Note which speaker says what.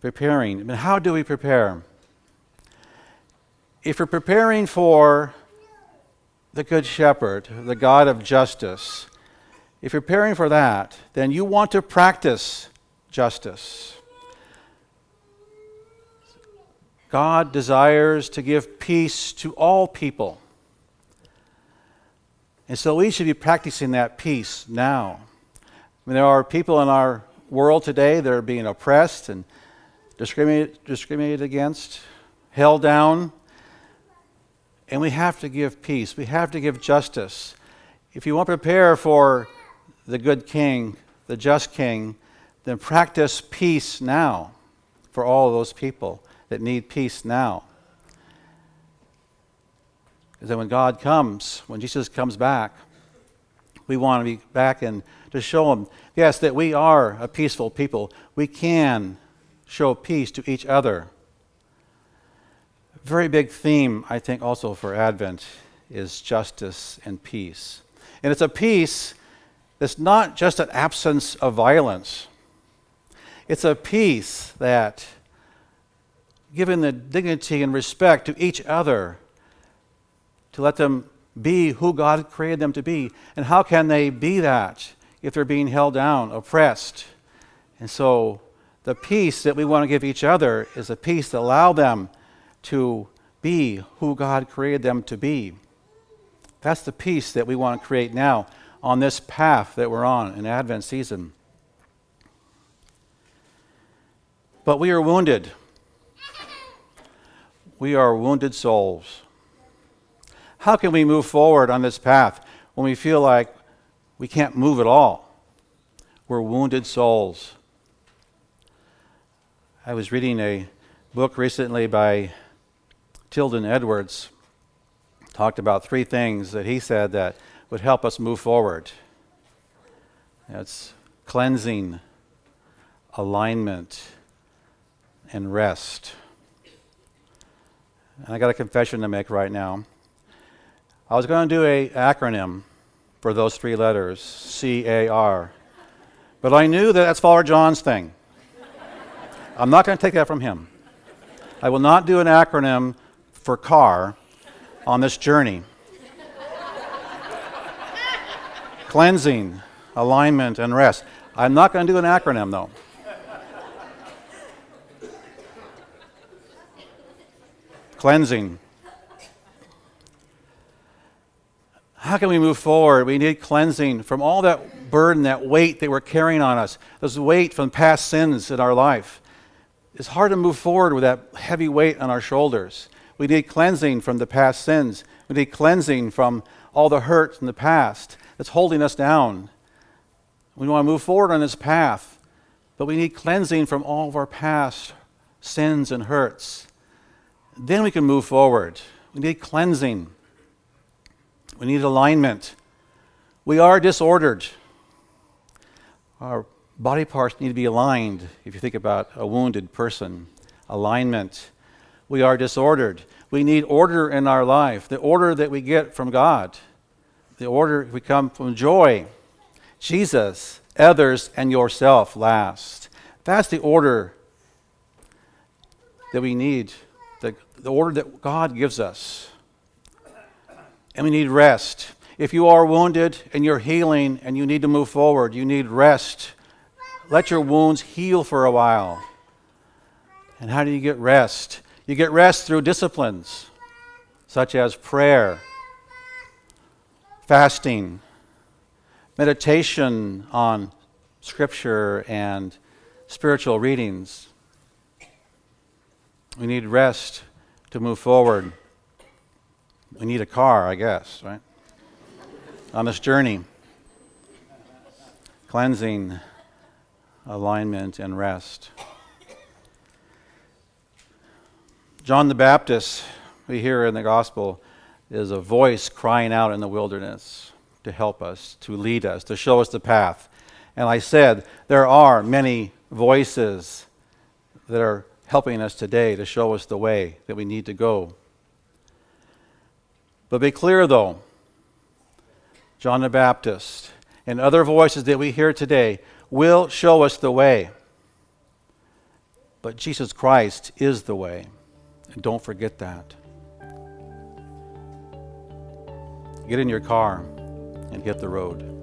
Speaker 1: Preparing. I mean, how do we prepare? If you're preparing for the Good Shepherd, the God of justice, if you're preparing for that, then you want to practice justice. God desires to give peace to all people. And so we should be practicing that peace now. I mean, there are people in our world today that are being oppressed and discriminated against, held down, and we have to give peace. We have to give justice. If you want to prepare for the good king, the just king, then practice peace now for all of those people that need peace now. Because then when God comes, when Jesus comes back, we want to be back and to show him, yes, that we are a peaceful people. We can show peace to each other. A very big theme, I think, also for Advent is justice and peace. And it's a peace that's not just an absence of violence. It's a peace that, given the dignity and respect to each other, to let them be who God created them to be. And how can they be that if they're being held down, oppressed? And so the peace that we want to give each other is a peace that allows them to be who God created them to be. That's the peace that we want to create now on this path that we're on in Advent season. But we are wounded. We are wounded souls. How can we move forward on this path when we feel like we can't move at all? We're wounded souls. I was reading a book recently by Tilden Edwards. Talked about 3 things that he said that would help us move forward. That's cleansing, alignment, and rest. And I got a confession to make right now. I was going to do an acronym for those 3 letters, C-A-R. But I knew that that's Father John's thing. I'm not going to take that from him. I will not do an acronym for CAR on this journey. Cleansing, alignment, and rest. I'm not going to do an acronym, though. Cleansing. How can we move forward? We need cleansing from all that burden, that weight that we're carrying on us, this weight from past sins in our life. It's hard to move forward with that heavy weight on our shoulders. We need cleansing from the past sins. We need cleansing from all the hurt in the past that's holding us down. We want to move forward on this path, but we need cleansing from all of our past sins and hurts. Then we can move forward. We need cleansing. We need alignment. We are disordered. Our body parts need to be aligned. If you think about a wounded person, alignment. We are disordered. We need order in our life, the order that we get from God. The order we come from joy, Jesus, others, and yourself last. That's the order that we need, the order that God gives us. And we need rest. If you are wounded and you're healing and you need to move forward, you need rest. Let your wounds heal for a while. And how do you get rest? You get rest through disciplines such as prayer, fasting, meditation on Scripture and spiritual readings. We need rest to move forward. We need a car, I guess, right? On this journey. Cleansing, alignment, and rest. John the Baptist, we hear in the gospel, is a voice crying out in the wilderness to help us, to lead us, to show us the path. And I said, there are many voices that are helping us today to show us the way that we need to go. But be clear, though, John the Baptist and other voices that we hear today will show us the way. But Jesus Christ is the way. And don't forget that. Get in your car and hit the road.